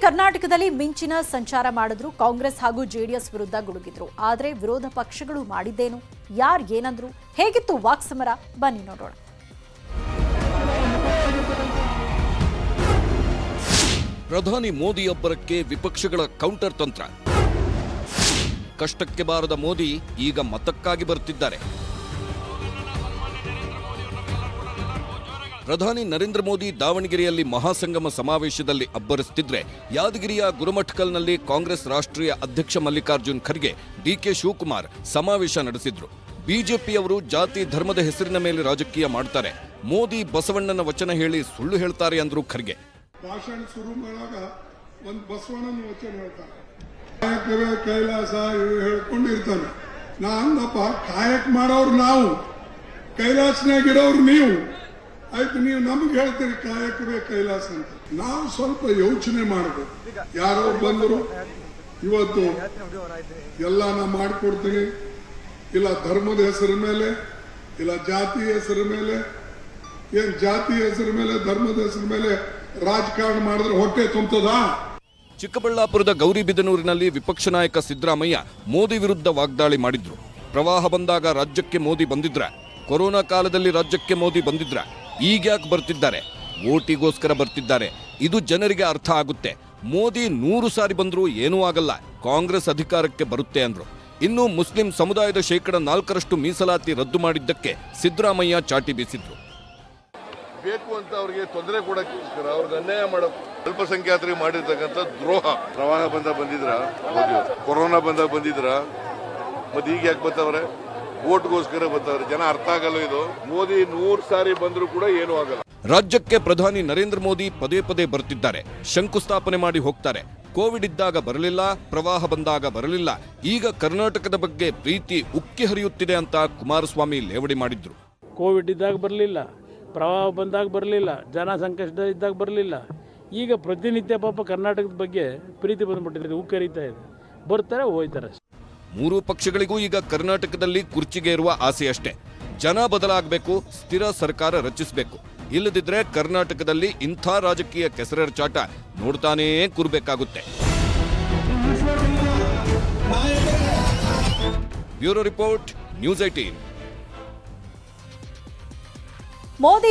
ಕರ್ನಾಟಕದಲ್ಲಿ ಮಿಂಚಿನ ಸಂಚಾರ ಮಾಡಿದ್ರು ಕಾಂಗ್ರೆಸ್ ಹಾಗೂ ಜೆಡಿಎಸ್ ವಿರುದ್ಧ ಗುಡುಗಿದ್ರು. ಆದರೆ ವಿರೋಧ ಪಕ್ಷಗಳು ಮಾಡಿದ್ದೇನು, ಯಾರು ಏನಂದ್ರು, ಹೇಗಿತ್ತು ವಾಕ್ಸಮರ, ಬನ್ನಿ ನೋಡೋಣ. ಪ್ರಧಾನಿ ಮೋದಿ ಒಬ್ಬರಕ್ಕೆ ವಿಪಕ್ಷಗಳ ಕೌಂಟರ್ ತಂತ್ರ. ಕಷ್ಟಕ್ಕೆ ಬಾರದ ಮೋದಿ ಈಗ ಮತಕ್ಕಾಗಿ ಬರುತ್ತಿದ್ದಾರೆ. ಪ್ರಧಾನಿ ನರೇಂದ್ರ ಮೋದಿ ದಾವಣಗೆರೆಯಲ್ಲಿ ಮಹಾಸಂಗಮ ಸಮಾವೇಶದಲ್ಲಿ ಅಬ್ಬರಿಸುತ್ತಿದ್ರೆ, ಯಾದಗಿರಿಯ ಗುರುಮಠಕಲ್ನಲ್ಲಿ ಕಾಂಗ್ರೆಸ್ ರಾಷ್ಟ್ರೀಯ ಅಧ್ಯಕ್ಷ ಮಲ್ಲಿಕಾರ್ಜುನ್ ಖರ್ಗೆ, ಡಿಕೆ ಶಿವಕುಮಾರ್ ಸಮಾವೇಶ ನಡೆಸಿದ್ರು. ಬಿಜೆಪಿಯವರು ಜಾತಿ ಧರ್ಮದ ಹೆಸರಿನ ಮೇಲೆ ರಾಜಕೀಯ ಮಾಡ್ತಾರೆ, ಮೋದಿ ಬಸವಣ್ಣನ ವಚನ ಹೇಳಿ ಸುಳ್ಳು ಹೇಳ್ತಾರೆ ಅಂದ್ರು ಖರ್ಗೆ. ಭಾಷಣ ಶುರು ಮಾಡುವಾಗ ಒಂದು ಬಸವಣ್ಣನ ವಚನ ಹೇಳ್ತಾರೆ, ಕಾಯಕವೇ ಕೈಲಾಸ ಹೇಳ್ಕೊಂಡಿರ್ತಾನೆ. ನಾ ಅಂದಪ್ಪ, ಕಾಯಕ ಮಾಡೋರು ನಾವು, ಕೈಲಾಸನಾಗಿರೋರು ನೀವು. ಆಯ್ತು, ನೀವು ನಮ್ಗೆ ಹೇಳ್ತೀರಿ ಕಾಯಕವೇ ಕೈಲಾಸ ಅಂತ. ನಾವು ಸ್ವಲ್ಪ ಯೋಚನೆ ಮಾಡಬೇಕು. ಯಾರೋ ಬಂದರು, ಇವತ್ತು ಎಲ್ಲ ನಾ ಮಾಡಿಕೊಡ್ತೀನಿ, ಇಲ್ಲ ಧರ್ಮದ ಹೆಸರ ಮೇಲೆ, ಇಲ್ಲ ಜಾತಿ ಹೆಸರ ಮೇಲೆ, ಏನ್ ಜಾತಿ ಹೆಸರ ಮೇಲೆ ಧರ್ಮದ ಹೆಸರ ಮೇಲೆ ರಾಜಕಾರಣ ಮಾಡಿದ್ರೆ ಹೊಟ್ಟೆ ತುಂಬತದಾ? ಚಿಕ್ಕಬಳ್ಳಾಪುರದ ಗೌರಿಬಿದನೂರಿನಲ್ಲಿ ವಿಪಕ್ಷ ನಾಯಕ ಸಿದ್ದರಾಮಯ್ಯ ಮೋದಿ ವಿರುದ್ಧ ವಾಗ್ದಾಳಿ ಮಾಡಿದ್ರು. ಪ್ರವಾಹ ಬಂದಾಗ ರಾಜ್ಯಕ್ಕೆ ಮೋದಿ ಬಂದಿದ್ರ, ಕೊರೋನಾ ಕಾಲದಲ್ಲಿ ರಾಜ್ಯಕ್ಕೆ ಮೋದಿ ಬಂದಿದ್ರ, ಈಗ್ಯಾಕೆ ಬರ್ತಿದ್ದಾರೆ? ವೋಟಿಗೋಸ್ಕರ ಬರ್ತಿದ್ದಾರೆ, ಇದು ಜನರಿಗೆ ಅರ್ಥ ಆಗುತ್ತೆ. ಮೋದಿ 100 ಸಾರಿ ಬಂದ್ರೂ ಏನೂ ಆಗಲ್ಲ, ಕಾಂಗ್ರೆಸ್ ಅಧಿಕಾರಕ್ಕೆ ಬರುತ್ತೆ ಅಂದ್ರು. ಇನ್ನು ಮುಸ್ಲಿಂ ಸಮುದಾಯದ 4% ಮೀಸಲಾತಿ ರದ್ದು ಮಾಡಿದ್ದಕ್ಕೆ ಸಿದ್ದರಾಮಯ್ಯ ಚಾಟಿ ಬೀಸಿದ್ರು. ಬೇಕು ಅಂತ ಅವರಿಗೆ ತೊಂದರೆ ಕೊಡೋಕ್ಕೋಸ್ಕರ, ಅವ್ರಿಗೆ ಅನ್ಯಾಯ ಮಾಡೋಕೆ, ಅಲ್ಪಸಂಖ್ಯಾತರಿಗೆ ಮಾಡಿರ್ತಕ್ಕಂಥ ದ್ರೋಹ. ಪ್ರವಾಹ ಬಂದಿದ್ರ, ಕೊರೋನಾ ಬಂದಿದ್ರ, ಮತ್ತೆ ಈಗ ಯಾಕೆ ಬರ್ತಾವ್ರೆ? ವೋಟ್ಗೋಸ್ಕರ ಬರ್ತಾವ್ರೆ. ಜನ ಅರ್ಥ ಆಗಲ್ಲ. ಇದು ಮೋದಿ 100 ಸಾರಿ ಬಂದರೂ ಕೂಡ ಏನೂ ಆಗಲ್ಲ. ರಾಜ್ಯಕ್ಕೆ ಪ್ರಧಾನಿ ನರೇಂದ್ರ ಮೋದಿ ಪದೇ ಪದೇ ಬರ್ತಿದ್ದಾರೆ, ಶಂಕುಸ್ಥಾಪನೆ ಮಾಡಿ ಹೋಗ್ತಾರೆ. ಕೋವಿಡ್ ಇದ್ದಾಗ ಬರಲಿಲ್ಲ, ಪ್ರವಾಹ ಬಂದಾಗ ಬರಲಿಲ್ಲ, ಈಗ ಕರ್ನಾಟಕದ ಬಗ್ಗೆ ಪ್ರೀತಿ ಉಕ್ಕಿ ಹರಿಯುತ್ತಿದೆ ಅಂತ ಕುಮಾರಸ್ವಾಮಿ ಲೇವಡಿ ಮಾಡಿದ್ರು. ಕೋವಿಡ್ ಇದ್ದಾಗ ಬರಲಿಲ್ಲ, ಪ್ರವಾಹ ಬಂದಾಗ ಬರಲಿಲ್ಲ, ಜನ ಸಂಕಷ್ಟದಲ್ಲಿದ್ದಾಗ ಬರಲಿಲ್ಲ. ಈಗ ಪ್ರತಿನಿತ್ಯ ಪಾಪ ಕರ್ನಾಟಕದ ಬಗ್ಗೆ ಪ್ರೀತಿ ಬಂದ್ಬಿಟ್ಟಿದೆ, ಉಕ್ಕರಿತಾ ಇದೆ. ಬರ್ತಾರೆ, ಹೋಯ್ತಾರೆ. 3 ಪಕ್ಷಗಳಿಗೂ ಈಗ ಕರ್ನಾಟಕದಲ್ಲಿ ಕುರ್ಚಿಗೆ ಇರುವ ಆಸೆಯಷ್ಟೇ. ಜನ ಬದಲಾಗಬೇಕು, ಸ್ಥಿರ ಸರ್ಕಾರ ರಚಿಸಬೇಕು. ಇಲ್ಲದಿದ್ರೆ ಕರ್ನಾಟಕದಲ್ಲಿ ಇಂಥ ರಾಜಕೀಯ ಕೆಸರೆರಚಾಟ ನೋಡ್ತಾನೇ ಕೂರಬೇಕಾಗುತ್ತೆ. Bureau report, news 18. ಮೋದಿ